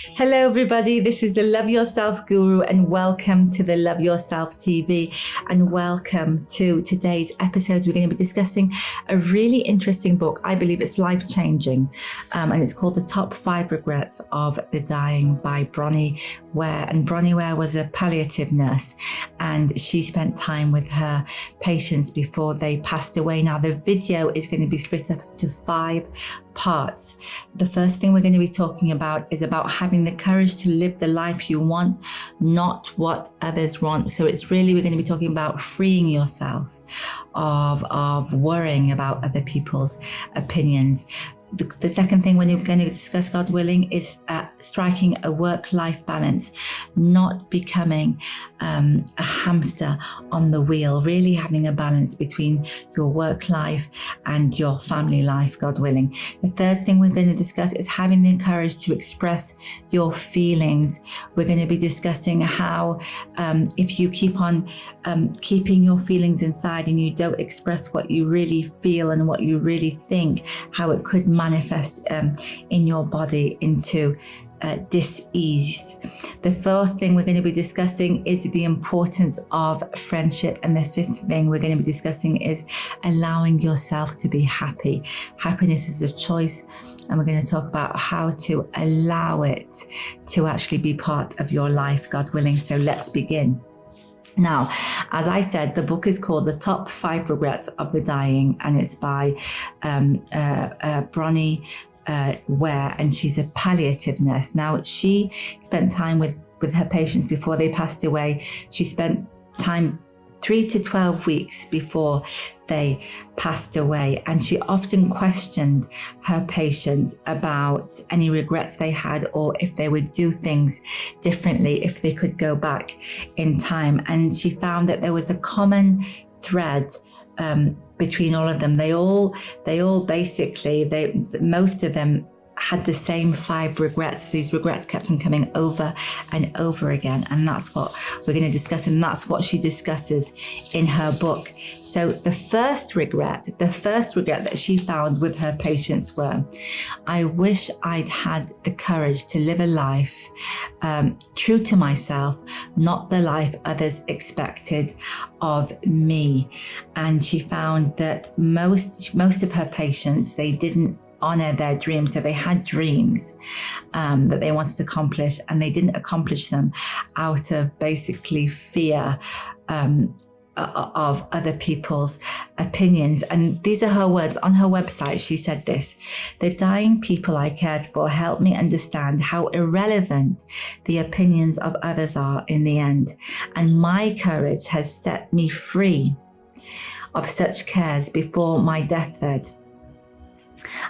Hello, everybody. This is the Love Yourself Guru, and welcome to the Love Yourself TV. And welcome to today's episode. We're going to be discussing a really interesting book. I believe it's life-changing, and it's called The Top 5 Regrets of the Dying by Bronie Ware. And Bronie Ware was a palliative nurse, and she spent time with her patients before they passed away. Now, the video is going to be split up into 5 parts. The first thing we're going to be talking about is about having the courage to live the life you want, not what others want. So we're going to be talking about freeing yourself of worrying about other people's opinions. The second thing we're going to discuss, God willing, is striking a work-life balance, not becoming a hamster on the wheel, really having a balance between your work life and your family life, God willing. The third thing we're going to discuss is having the courage to express your feelings. We're going to be discussing how if you keep on keeping your feelings inside and you don't express what you really feel and what you really think, how it could manifest in your body into dis-ease. The fourth thing we're going to be discussing is the importance of friendship. And the fifth thing we're going to be discussing is allowing yourself to be happy. Happiness is a choice, and we're going to talk about how to allow it to actually be part of your life, God willing. So let's begin. Now, as I said, the book is called The Top 5 Regrets of the Dying, and it's by Bronie Ware, and she's a palliative nurse. Now, she spent time with her patients before they passed away. She spent time 3 to 12 weeks before they passed away, and she often questioned her patients about any regrets they had, or if they would do things differently if they could go back in time. And she found that there was a common thread between all of them. They all basically, most of them had the same 5 regrets. These regrets kept on coming over and over again. And that's what we're going to discuss. And that's what she discusses in her book. So the first regret that she found with her patients were, I wish I'd had the courage to live a life true to myself, not the life others expected of me. And she found that most of her patients, they didn't honor their dreams. So they had dreams that they wanted to accomplish, and they didn't accomplish them out of basically fear of other people's opinions. And these are her words on her website. She said this: the dying people I cared for helped me understand how irrelevant the opinions of others are in the end. And my courage has set me free of such cares before my deathbed.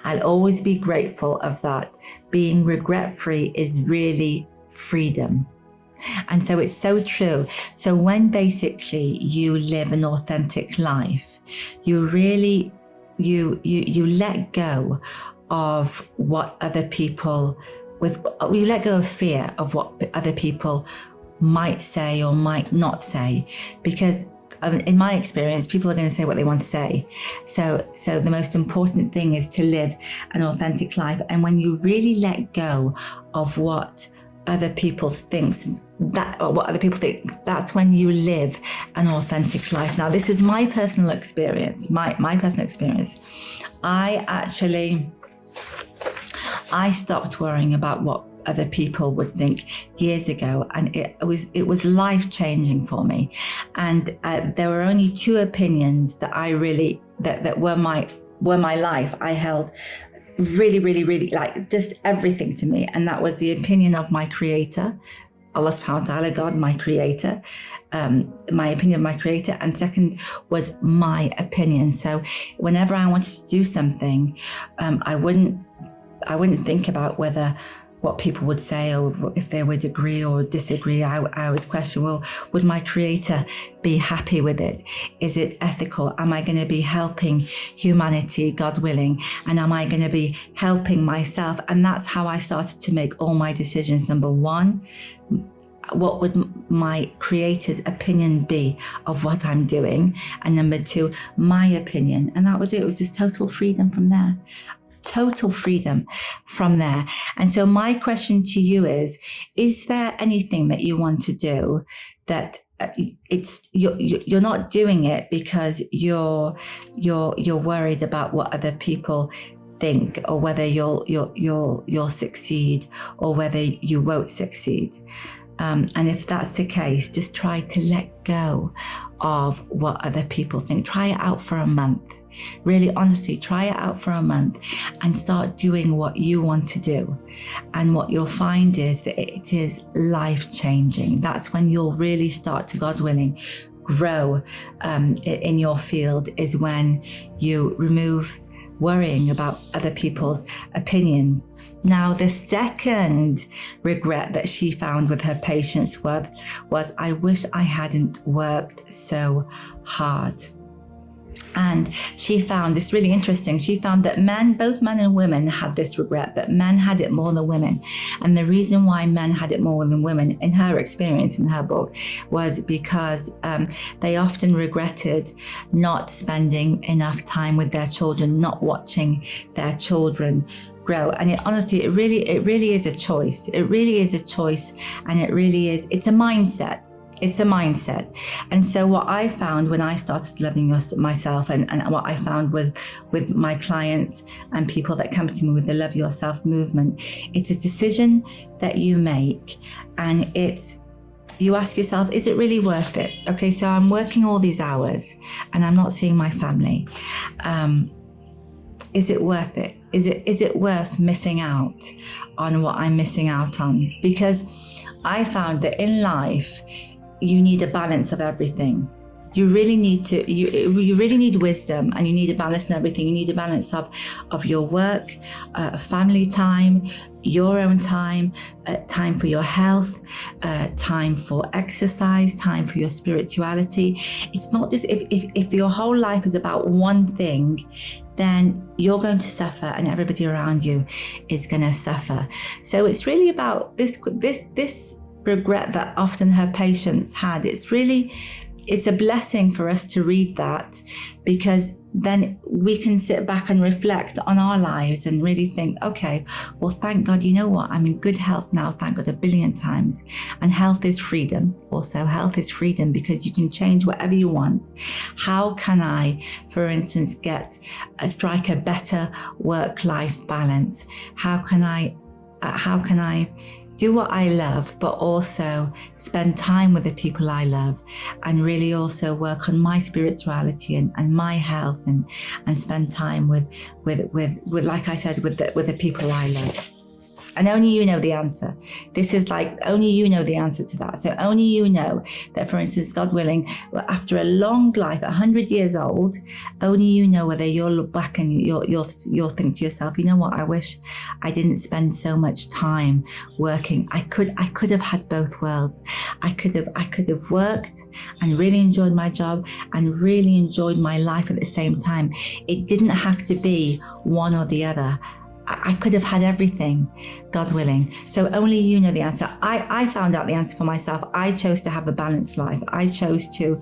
I'll always be grateful of that. Being regret-free is really freedom. And so it's so true. So when basically you live an authentic life, you really, you let go of what other people, you let go of fear of what other people might say or might not say, because in my experience, people are going to say what they want to say. So the most important thing is to live an authentic life. And when you really let go of what other people think, that's when you live an authentic life. Now, this is my personal experience. My personal experience. I stopped worrying about what other people would think years ago, and it was life-changing for me. And there were only 2 opinions that I really that were my life. I held really like just everything to me, and that was the opinion of my creator, Allah subhanahu wa ta'ala, God, my creator, my opinion of my creator, and second was my opinion. So whenever I wanted to do something, I wouldn't think about what people would say, or if they would agree or disagree. I would question, well, would my creator be happy with it? Is it ethical? Am I going to be helping humanity, God willing? And am I going to be helping myself? And that's how I started to make all my decisions. Number 1, what would my creator's opinion be of what I'm doing? And number 2, my opinion. And that was it. It was just total freedom from there. total freedom from there. And so my question to you is there anything that you want to do that you're not doing it because you're worried about what other people think, or whether you'll succeed or whether you won't succeed? And if that's the case, just try to let go of what other people think. Try it out for a month. Really, honestly, try it out for a month and start doing what you want to do. And what you'll find is that it is life-changing. That's when you'll really start to, God willing, grow in your field, is when you remove worrying about other people's opinions. Now, the second regret that she found with her patients was I wish I hadn't worked so hard. And she found this really interesting. She found that both men and women had this regret, but men had it more than women. And the reason why men had it more than women, in her experience, in her book, was because they often regretted not spending enough time with their children, not watching their children grow. And it really is a choice. It really is a choice. And it's a mindset. It's a mindset. And so what I found when I started loving myself, and what I found with my clients and people that come to me with the Love Yourself movement, it's a decision that you make, and you ask yourself, is it really worth it? Okay, so I'm working all these hours and I'm not seeing my family. Is it worth it? Is it worth missing out on what I'm missing out on? Because I found that in life, you need a balance of everything. You really need you really need wisdom, and you need a balance in everything. You need a balance of your work, family time, your own time, time for your health, time for exercise, time for your spirituality. It's not just if your whole life is about one thing, then you're going to suffer and everybody around you is going to suffer. So it's really about this regret that often her patients had. It's a blessing for us to read that, because then we can sit back and reflect on our lives and really think, okay, well, thank God, you know what? I'm in good health now, thank God, 1,000,000,000 times. And health is freedom. Also, health is freedom because you can change whatever you want. How can I, for instance, strike a better work-life balance? How can I do what I love, but also spend time with the people I love, and really also work on my spirituality and my health, and spend time with like I said, with the people I love. And only you know the answer. This is like, only you know the answer to that. So only you know that, for instance, God willing, after a long life, 100 years old, only you know whether you'll look back and you'll think to yourself, you know what, I wish I didn't spend so much time working. I could have had both worlds. I could have worked and really enjoyed my job and really enjoyed my life at the same time. It didn't have to be one or the other. I could have had everything, God willing. So only you know the answer. I found out the answer for myself. I chose to have a balanced life. I chose to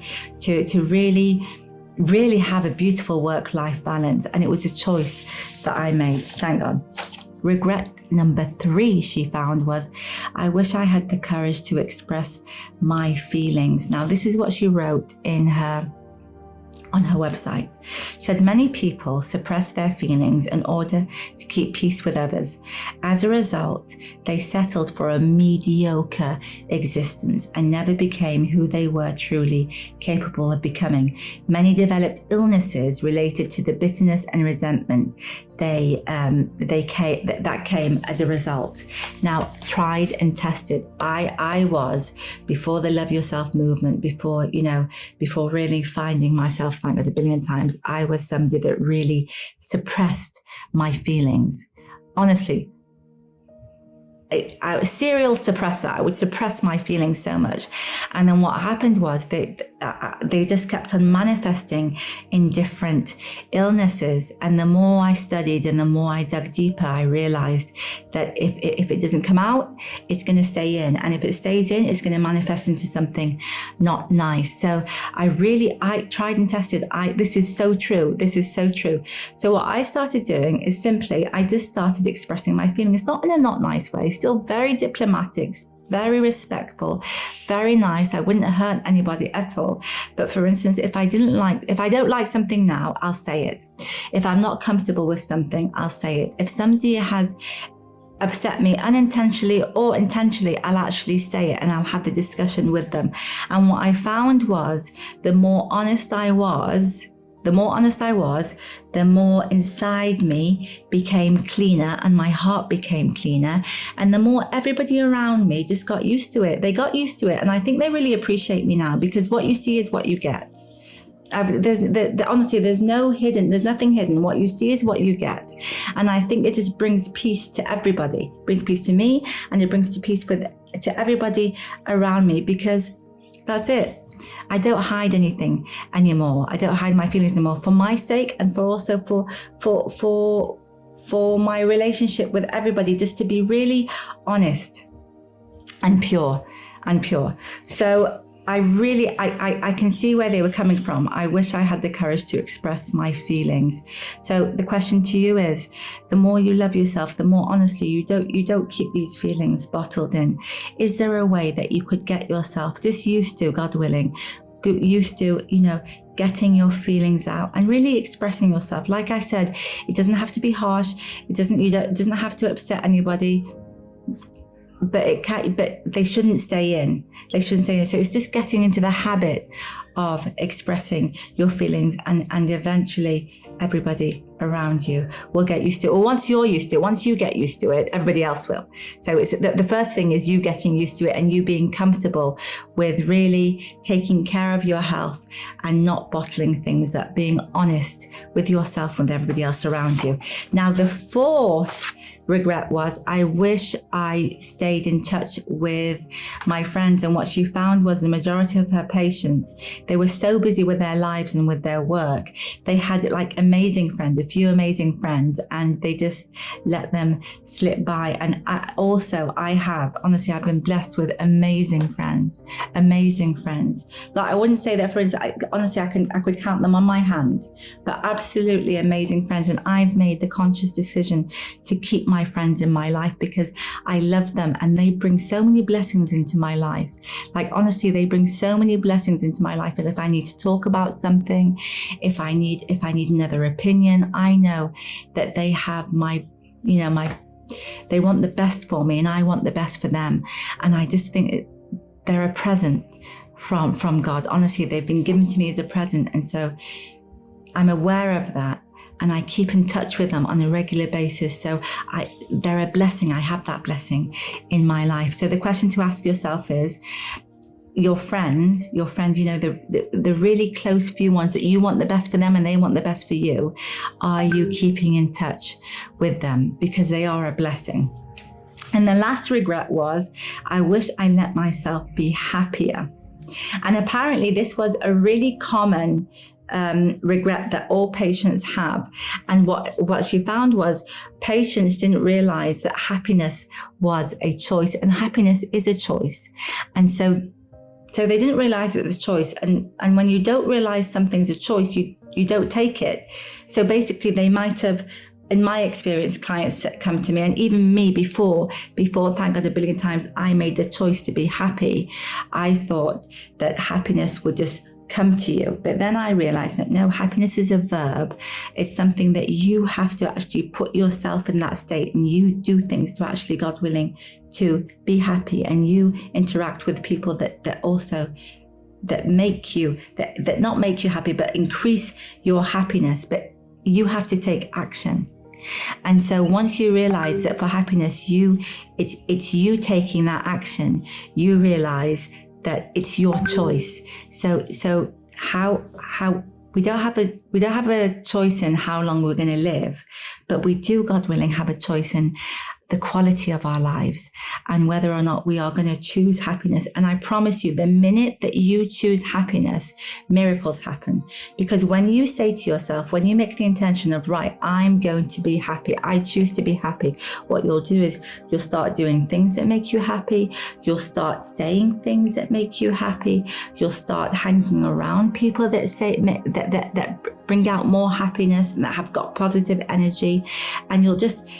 really, really have a beautiful work-life balance. And it was a choice that I made, thank God. Regret number 3 she found was, I wish I had the courage to express my feelings. Now, this is what she wrote on her website. She said, many people suppress their feelings in order to keep peace with others. As a result, they settled for a mediocre existence and never became who they were truly capable of becoming. Many developed illnesses related to the bitterness and resentment that came as a result. Now, tried and tested. I was, before the Love Yourself movement, before really finding myself, thank God, 1,000,000,000 times, I was somebody that really suppressed my feelings. Honestly, a serial suppressor. I would suppress my feelings so much. And then what happened was they just kept on manifesting in different illnesses. And the more I studied and the more I dug deeper, I realized that if it doesn't come out, it's going to stay in. And if it stays in, it's going to manifest into something not nice. So I tried and tested. This is so true. This is so true. So what I started doing is simply, I just started expressing my feelings, not in a not nice way, still very diplomatic, very respectful, very nice. I wouldn't hurt anybody at all. But for instance, if I don't like something now, I'll say it. If I'm not comfortable with something, I'll say it. If somebody has upset me unintentionally or intentionally, I'll actually say it and I'll have the discussion with them. And what I found was the more honest I was, the more inside me became cleaner and my heart became cleaner. And the more everybody around me just got used to it. They got used to it. And I think they really appreciate me now, because what you see is what you get. Honestly, there's nothing hidden. What you see is what you get. And I think it just brings peace to everybody. It brings peace to me, and it brings peace to everybody around me, because that's it. I don't hide anything anymore. I don't hide my feelings anymore, for my sake, and for my relationship with everybody, just to be really honest and pure. So I can see where they were coming from. I wish I had the courage to express my feelings. So the question to you is, the more you love yourself, the more honestly you don't keep these feelings bottled in. Is there a way that you could get yourself just used to, God willing, getting your feelings out and really expressing yourself? Like I said, it doesn't have to be harsh. It doesn't have to upset anybody. But they shouldn't stay in. So it's just getting into the habit of expressing your feelings, and eventually everybody around you will get used to it. Or once you're used to it, once you get used to it, everybody else will. So it's the first thing is you getting used to it and you being comfortable with really taking care of your health and not bottling things up, being honest with yourself and everybody else around you. Now, the fourth regret was, I wish I stayed in touch with my friends. And what she found was the majority of her patients, they were so busy with their lives and with their work. They had like amazing friends, a few amazing friends, and they just let them slip by. And I've been blessed with amazing friends. Like, I wouldn't say that, for instance, I could count them on my hand, but absolutely amazing friends. And I've made the conscious decision to keep my friends in my life, because I love them and they bring so many blessings into my life. Like, honestly, they bring so many blessings into my life. And if I need to talk about something, if I need another opinion, I know that they have they want the best for me and I want the best for them. And I just think they're a present from God. Honestly, they've been given to me as a present. And so I'm aware of that. And I keep in touch with them on a regular basis. So they're a blessing. I have that blessing in my life. So the question to ask yourself is, your friends, the really close few ones that you want the best for them and they want the best for you, are you keeping in touch with them? Because they are a blessing. And the last regret was, I wish I let myself be happier. And apparently this was a really common regret that all patients have. And what she found was, patients didn't realize that happiness was a choice, and happiness is a choice. And so they didn't realize it was a choice. And when you don't realize something's a choice, you don't take it. So basically they might have, in my experience, clients come to me, and even me before, thank God, a billion times, I made the choice to be happy. I thought that happiness would just come to you. But then I realized that no, happiness is a verb. It's something that you have to actually put yourself in that state, and you do things to actually, God willing, to be happy. And you interact with people that make you, that not make you happy, but increase your happiness. But you have to take action. And so once you realize that for happiness, it's you taking that action, you realize that it's your choice. So how we don't have a choice in how long we're going to live, but we do, God willing, have a choice in the quality of our lives and whether or not we are going to choose happiness. And I promise you, the minute that you choose happiness, miracles happen. Because when you say to yourself, when you make the intention of, right, I'm going to be happy, I choose to be happy, what you'll do is you'll start doing things that make you happy. You'll start saying things that make you happy. You'll start hanging around people that say that bring out more happiness and that have got positive energy. And you'll just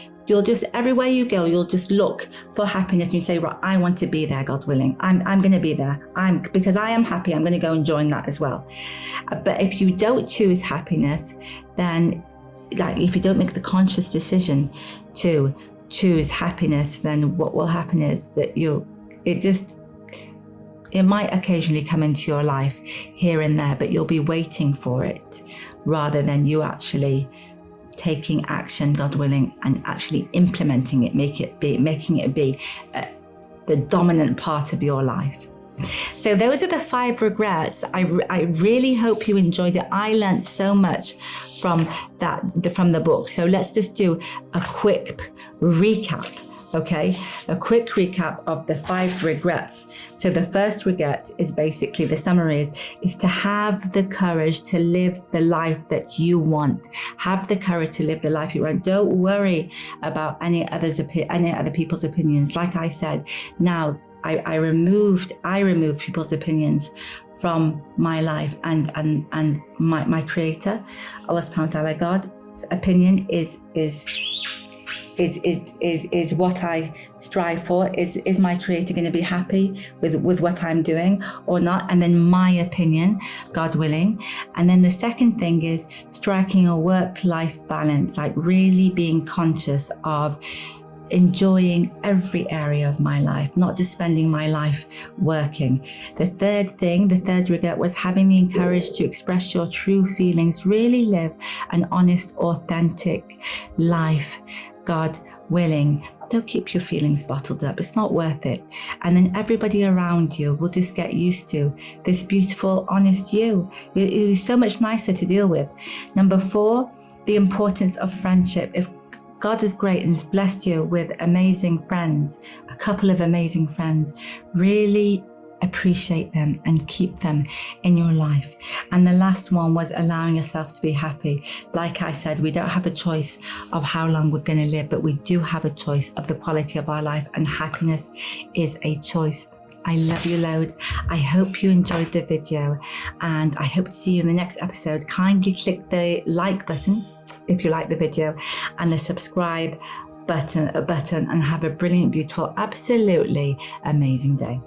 everywhere you go, you'll just look for happiness and you say, right, I want to be there, God willing. I'm going to be there. Because I am happy, I'm going to go and join that as well. But if you don't choose happiness, then like if you don't make the conscious decision to choose happiness, then what will happen is that it might occasionally come into your life here and there, but you'll be waiting for it rather than you actually taking action, God willing, and actually implementing it, making it be the dominant part of your life. So those are the 5 regrets. I really hope you enjoyed it. I learned so much from the book. So let's just do a quick recap. Okay, a quick recap of the 5 regrets. So the first regret is basically, the summary is to have the courage to live the life that you want. Have the courage to live the life you want. Don't worry about any other people's opinions. Like I said, now I removed people's opinions from my life, and my creator, Allah subhanahu wa ta'ala, God's opinion is what I strive for. Is my creator going to be happy with what I'm doing or not? And then my opinion, God willing. And then the second thing is striking a work-life balance, like really being conscious of enjoying every area of my life, not just spending my life working. The third regret was having the courage to express your true feelings, really live an honest, authentic life, God willing. Don't keep your feelings bottled up. It's not worth it. And then everybody around you will just get used to this beautiful, honest you. You're so much nicer to deal with. Number 4, the importance of friendship. If God is great and has blessed you with amazing friends, a couple of amazing friends, really appreciate them and keep them in your life. And the last one was allowing yourself to be happy. Like I said, we don't have a choice of how long we're going to live, but we do have a choice of the quality of our life, and happiness is a choice. I love you loads. I hope you enjoyed the video, and I hope to see you in the next episode. Kindly click the like button if you like the video, and the subscribe button, and have a brilliant, beautiful, absolutely amazing day.